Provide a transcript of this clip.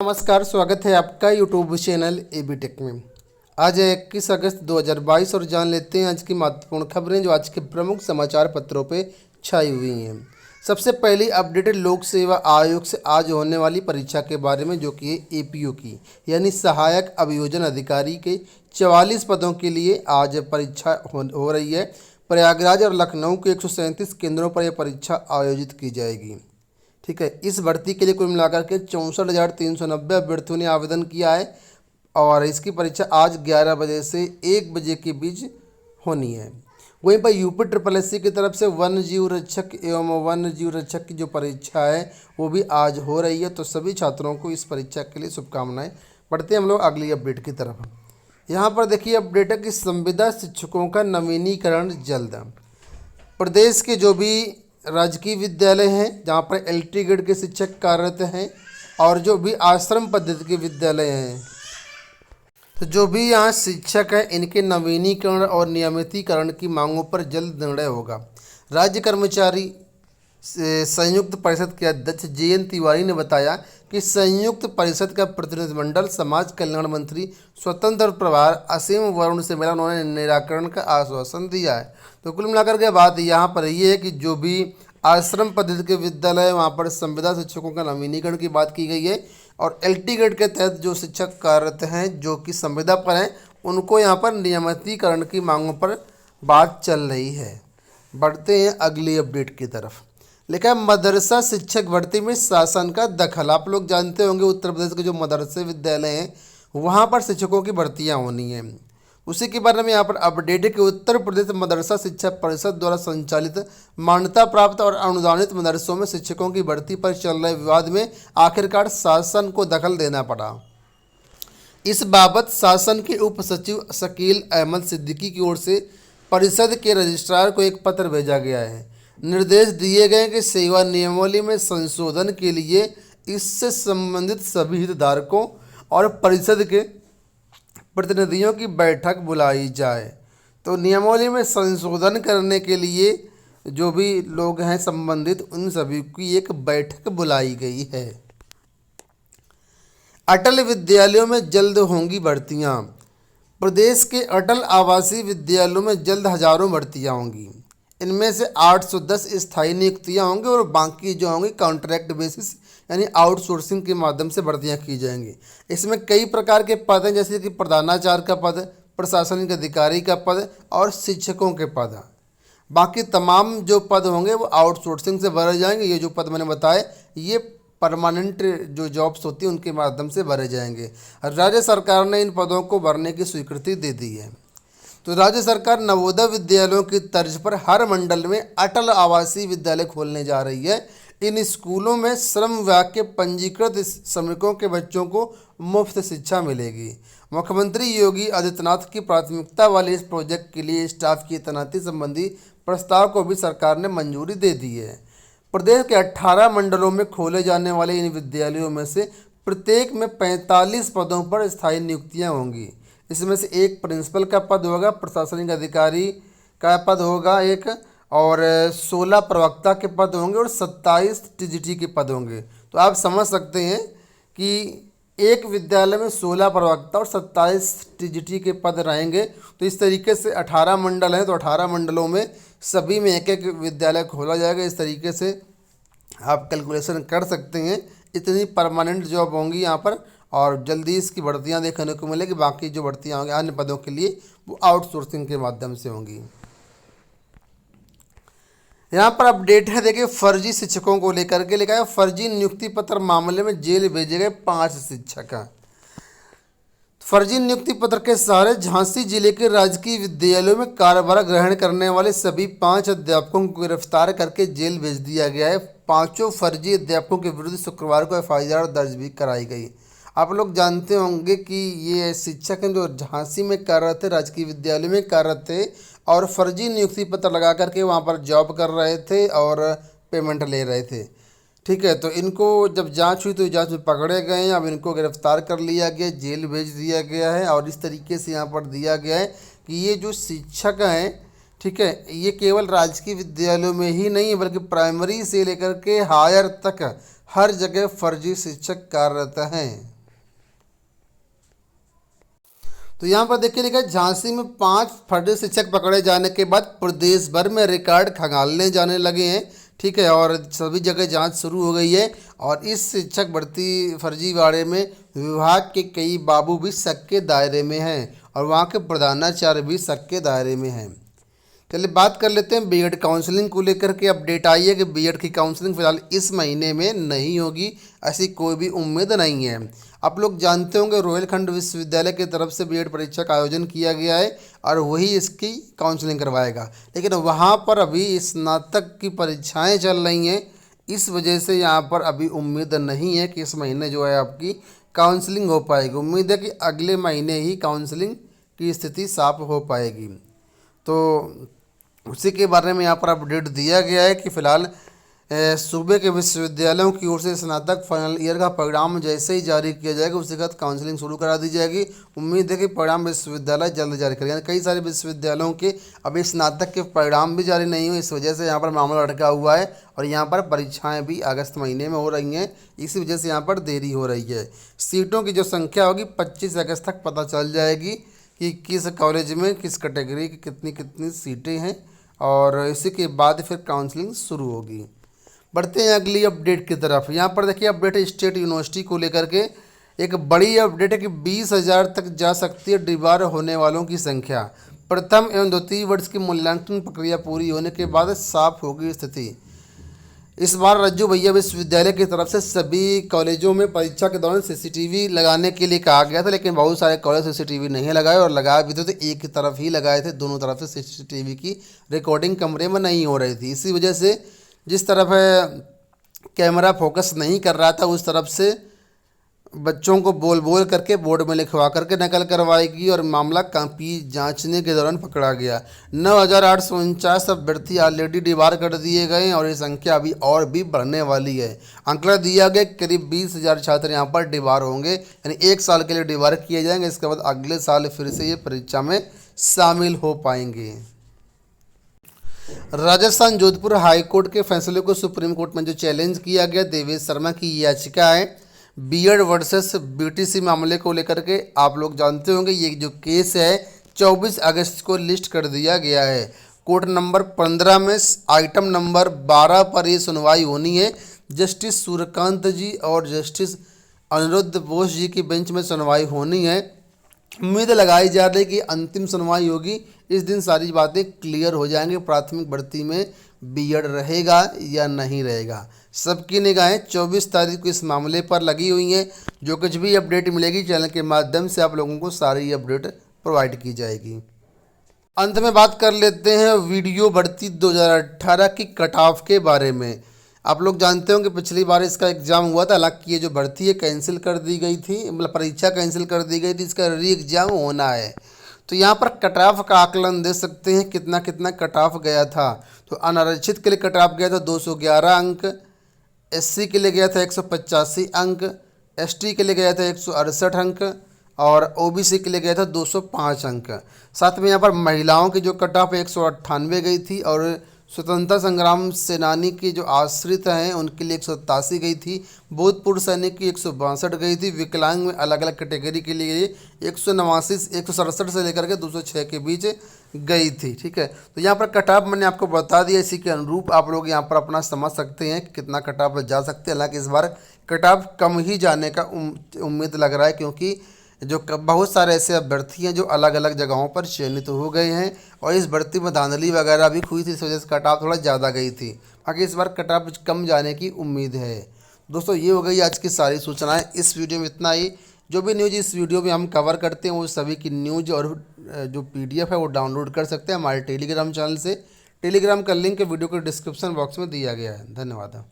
नमस्कार, स्वागत है आपका यूट्यूब चैनल एबी टेक में। आज है 21 अगस्त 2022 और जान लेते हैं आज की महत्वपूर्ण खबरें जो आज के प्रमुख समाचार पत्रों पे छाई हुई हैं। सबसे पहली अपडेटेड लोक सेवा आयोग से आज होने वाली परीक्षा के बारे में, जो कि है एपीओ की, यानी सहायक अभियोजन अधिकारी के 44 पदों के लिए आज परीक्षा हो रही है। प्रयागराज और लखनऊ के 137 केंद्रों पर यह परीक्षा आयोजित की जाएगी। ठीक है, इस भर्ती के लिए कुल मिलाकर के 64,390 अभ्यर्थियों ने आवेदन किया है और इसकी परीक्षा आज 11 बजे से 1 बजे के बीच होनी है। वहीं पर यूपी ट्रिपल एससी की तरफ से वन्य जीव रक्षक एवं वन्य जीव रक्षक की जो परीक्षा है वो भी आज हो रही है। तो सभी छात्रों को इस परीक्षा के लिए शुभकामनाएं। बढ़ते हैं हम लोग अगली अपडेट की तरफ। यहाँ पर देखिए अपडेट है कि संविदा शिक्षकों का नवीनीकरण जल्द। प्रदेश के जो भी राजकीय विद्यालय हैं जहाँ पर एलटी ग्रेड के शिक्षक कार्यरत हैं और जो भी आश्रम पद्धति के विद्यालय हैं, तो जो भी यहाँ शिक्षक हैं इनके नवीनीकरण और नियमितीकरण की मांगों पर जल्द निर्णय होगा। राज्य कर्मचारी संयुक्त परिषद के अध्यक्ष जेएन तिवारी ने बताया कि संयुक्त परिषद का प्रतिनिधिमंडल समाज कल्याण मंत्री स्वतंत्र प्रभार असीम वरुण से मिला। उन्होंने निराकरण का आश्वासन दिया है। तो कुल मिलाकर के बात यहाँ पर ये है कि जो भी आश्रम पद्धति के विद्यालय वहाँ पर संविदा शिक्षकों का नवीनीकरण की बात की गई है और एलटी ग्रेड के तहत जो शिक्षक कार्यरत हैं जो कि संविदा पर हैं उनको यहाँ पर नियमितीकरण की मांगों पर बात चल रही है। बढ़ते हैं अगली अपडेट की तरफ। लिखा है मदरसा शिक्षक भर्ती में शासन का दखल। आप लोग जानते होंगे उत्तर प्रदेश के जो मदरसे विद्यालय हैं वहाँ पर शिक्षकों की भर्तियाँ होनी हैं। उसी के बारे में यहाँ पर अपडेट है कि उत्तर प्रदेश मदरसा शिक्षा परिषद द्वारा संचालित मान्यता प्राप्त और अनुदानित मदरसों में शिक्षकों की भर्ती पर चल रहे विवाद में आखिरकार शासन को दखल देना पड़ा। इस बाबत शासन के उप सचिव शकील अहमद सिद्दीकी की ओर से परिषद के रजिस्ट्रार को एक पत्र भेजा गया है। निर्देश दिए गए कि सेवा नियमावली में संशोधन के लिए इससे संबंधित सभी हितधारकों और परिषद के प्रतिनिधियों की बैठक बुलाई जाए। तो नियमावली में संशोधन करने के लिए जो भी लोग हैं संबंधित उन सभी की एक बैठक बुलाई गई है। अटल विद्यालयों में जल्द होंगी भर्तियां। प्रदेश के अटल आवासीय विद्यालयों में जल्द हजारों भर्तियां होंगी। इनमें से 810 स्थायी नियुक्तियां होंगी और बाकी जो होंगी कॉन्ट्रैक्ट बेसिस यानी आउटसोर्सिंग के माध्यम से भर्तियां की जाएंगी। इसमें कई प्रकार के पद हैं जैसे कि प्रधानाचार्य का पद, प्रशासनिक अधिकारी का पद और शिक्षकों के पद। बाकी तमाम जो पद होंगे वो आउटसोर्सिंग से भरे जाएंगे। ये जो पद मैंने बताए ये परमानेंट जो जॉब्स होती हैं उनके माध्यम से भरे जाएंगे। राज्य सरकार ने इन पदों को भरने की स्वीकृति दे दी है। तो राज्य सरकार नवोदय विद्यालयों की तर्ज पर हर मंडल में अटल आवासीय विद्यालय खोलने जा रही है। इन स्कूलों में श्रम विभाग के पंजीकृत श्रमिकों के बच्चों को मुफ्त शिक्षा मिलेगी। मुख्यमंत्री योगी आदित्यनाथ की प्राथमिकता वाले इस प्रोजेक्ट के लिए स्टाफ की तैनाती संबंधी प्रस्ताव को भी सरकार ने मंजूरी दे दी है। प्रदेश के 18 मंडलों में खोले जाने वाले इन विद्यालयों में से प्रत्येक में 45 पदों पर स्थायी नियुक्तियाँ होंगी। इसमें से एक प्रिंसिपल का पद होगा, प्रशासनिक अधिकारी का पद होगा एक, और 16 प्रवक्ता के पद होंगे और 27 टीजीटी के पद होंगे। तो आप समझ सकते हैं कि एक विद्यालय में 16 प्रवक्ता और 27 टीजीटी के पद रहेंगे। तो इस तरीके से 18 मंडल हैं तो 18 मंडलों में सभी में एक एक विद्यालय खोला जाएगा। इस तरीके से आप कैलकुलेशन कर सकते हैं। इतनी परमानेंट जॉब होंगी यहाँ पर और जल्दी इसकी भर्तियाँ देखने को मिलेगी। बाकी जो भर्तियाँ होंगी अन्य पदों के लिए वो आउटसोर्सिंग के माध्यम से होंगी। यहाँ पर अपडेट है, देखिए फर्जी शिक्षकों को लेकर के लिखा है फर्जी नियुक्ति पत्र मामले में जेल भेजे गए 5 शिक्षक। फर्जी नियुक्ति पत्र के सहारे झांसी जिले के राजकीय विद्यालयों में कार्यभार ग्रहण करने वाले सभी 5 अध्यापकों को गिरफ्तार करके जेल भेज दिया गया है। 5 फर्जी अध्यापकों के विरुद्ध शुक्रवार को एफआईआर दर्ज भी कराई गई। आप लोग जानते होंगे कि ये शिक्षक हैं जो झांसी में कार्यरत थे, राजकीय विद्यालय में कार्यरत थे और फर्जी नियुक्ति पत्र लगा करके वहाँ पर जॉब कर रहे थे और पेमेंट ले रहे थे। ठीक है, तो इनको जब जांच हुई तो जांच में पकड़े गए हैं। अब इनको गिरफ्तार कर लिया गया, जेल भेज दिया गया है। और इस तरीके से यहाँ पर दिया गया है कि ये जो शिक्षक हैं, ठीक है, ये केवल राजकीय विद्यालयों में ही नहीं बल्कि प्राइमरी से लेकर के हायर तक हर जगह फर्जी शिक्षक कार्यरत हैं। तो यहाँ पर देखिए लिखा है, झांसी में 5 फर्जी शिक्षक पकड़े जाने के बाद प्रदेश भर में रिकॉर्ड खंगालने जाने लगे हैं। ठीक है, और सभी जगह जांच शुरू हो गई है। और इस शिक्षक भर्ती फर्जीवाड़े में विभाग के कई बाबू भी शक के दायरे में हैं और वहाँ के प्रधानाचार्य भी शक के दायरे में हैं। चलिए बात कर लेते हैं बीएड काउंसलिंग को लेकर के। अपडेट आई है कि बीएड की काउंसलिंग फिलहाल इस महीने में नहीं होगी, ऐसी कोई भी उम्मीद नहीं है। आप लोग जानते होंगे रोहिलखंड विश्वविद्यालय की तरफ से बीएड परीक्षा का आयोजन किया गया है और वही इसकी काउंसलिंग करवाएगा, लेकिन वहाँ पर अभी स्नातक की परीक्षाएँ चल रही हैं। इस वजह से यहाँ पर अभी उम्मीद नहीं है कि इस महीने जो है आपकी काउंसलिंग हो पाएगी। उम्मीद है कि अगले महीने ही काउंसलिंग की स्थिति साफ हो पाएगी। तो उसी के बारे में यहाँ पर अपडेट दिया गया है कि फिलहाल सूबे के विश्वविद्यालयों की ओर से स्नातक फाइनल ईयर का परिणाम जैसे ही जारी किया जाएगा उसके बाद काउंसलिंग शुरू करा दी जाएगी। उम्मीद है कि परिणाम विश्वविद्यालय जल्द जारी करेंगे। यानी कई सारे विश्वविद्यालयों के अभी स्नातक के परिणाम भी जारी नहीं हुए, इस वजह से यहाँ पर मामला अटका हुआ है और यहाँ पर परीक्षाएँ भी अगस्त महीने में हो रही हैं। इसी वजह से यहाँ पर देरी हो रही है। सीटों की जो संख्या होगी 25 अगस्त तक पता चल जाएगी कि किस कॉलेज में किस कैटेगरी की कितनी कितनी सीटें हैं और इसी के बाद फिर काउंसलिंग शुरू होगी। बढ़ते हैं अगली अपडेट की तरफ। यहाँ पर देखिए अपडेट है स्टेट यूनिवर्सिटी को लेकर के। एक बड़ी अपडेट है कि 20,000 तक जा सकती है डीबार होने वालों की संख्या। प्रथम एवं द्वितीय वर्ष की मूल्यांकन प्रक्रिया पूरी होने के बाद साफ होगी स्थिति। इस बार रज्जू भैया विश्वविद्यालय की तरफ से सभी कॉलेजों में परीक्षा के दौरान सीसीटीवी लगाने के लिए कहा गया था, लेकिन बहुत सारे कॉलेज सीसीटीवी नहीं लगाए और लगाए भी तो एक की तरफ ही लगाए थे। दोनों तरफ से सीसीटीवी की रिकॉर्डिंग कमरे में नहीं हो रही थी। इसी वजह से जिस तरफ कैमरा फोकस नहीं कर रहा था उस तरफ से बच्चों को बोल बोल करके बोर्ड में लिखवा करके नकल करवाएगी और मामला कापी जांचने के दौरान पकड़ा गया। 9,849 अभ्यर्थी ऑलरेडी डिबार कर दिए गए और ये संख्या अभी और भी बढ़ने वाली है। आंकड़ा दिया गया करीब 20,000 छात्र यहाँ पर डिबार होंगे, यानी 1 साल के लिए डिबार किए जाएंगे। इसके बाद अगले साल फिर से ये परीक्षा में शामिल हो पाएंगे। राजस्थान जोधपुर हाईकोर्ट के फैसले को सुप्रीम कोर्ट में जो चैलेंज किया गया, देवेश शर्मा की याचिका है बीएड वर्सेस बीटीसी मामले को लेकर के। आप लोग जानते होंगे ये जो केस है 24 अगस्त को लिस्ट कर दिया गया है। कोर्ट नंबर 15 में आइटम नंबर 12 पर ये सुनवाई होनी है। जस्टिस सूर्यकांत जी और जस्टिस अनिरुद्ध बोस जी की बेंच में सुनवाई होनी है। उम्मीद लगाई जा रही है कि अंतिम सुनवाई होगी, इस दिन सारी बातें क्लियर हो जाएंगी। प्राथमिक भर्ती में बीएड रहेगा या नहीं रहेगा, सबकी निगाहें 24 तारीख को इस मामले पर लगी हुई हैं। जो कुछ भी अपडेट मिलेगी चैनल के माध्यम से आप लोगों को सारी अपडेट प्रोवाइड की जाएगी। अंत में बात कर लेते हैं वीडियो भर्ती 2018 की कट ऑफ के बारे में। आप लोग जानते होंगे पिछली बार इसका एग्ज़ाम हुआ था, हालांकि ये जो भर्ती है कैंसिल कर दी गई थी, मतलब परीक्षा कैंसिल कर दी गई थी, इसका री एग्ज़ाम होना है। तो यहाँ पर कट ऑफ का आकलन दे सकते हैं कितना कितना कट ऑफ गया था। तो अनारक्षित के लिए कट ऑफ गया था 211 अंक, एससी के लिए गया था 185 अंक, एसटी के लिए गया था 168 अंक और ओबीसी के लिए गया था 205 अंक। साथ में यहाँ पर महिलाओं की जो कट ऑफ 198 गई थी और स्वतंत्रता संग्राम सेनानी की जो आश्रित हैं उनके लिए 187 गई थी। भूतपूर्व सैनिक की 162 गई थी। विकलांग में अलग अलग कैटेगरी के लिए 167 से लेकर के 206 के बीच गई थी। ठीक है, तो यहाँ पर कट ऑफ मैंने आपको बता दिया, इसी के अनुरूप आप लोग यहाँ पर अपना समझ सकते हैं कि कितना कट ऑफ जा सकते हैं। हालांकि इस बार कट ऑफ कम ही जाने का उम्मीद लग रहा है, क्योंकि जो बहुत सारे ऐसे अभ्यर्थी हैं जो अलग अलग जगहों पर चयनित हो गए हैं और इस भर्ती में धांधली वगैरह भी हुई थी, इस वजह से कट ऑफ थोड़ा ज़्यादा गई थी। बाकी इस बार कट ऑफ कम जाने की उम्मीद है। दोस्तों ये हो गई आज की सारी सूचनाएं। इस वीडियो में इतना ही। जो भी न्यूज़ इस वीडियो में हम कवर करते हैं वो सभी की न्यूज़ और जो PDF है वो डाउनलोड कर सकते हैं हमारे टेलीग्राम चैनल से। टेलीग्राम का लिंक वीडियो के डिस्क्रिप्शन बॉक्स में दिया गया है। धन्यवाद।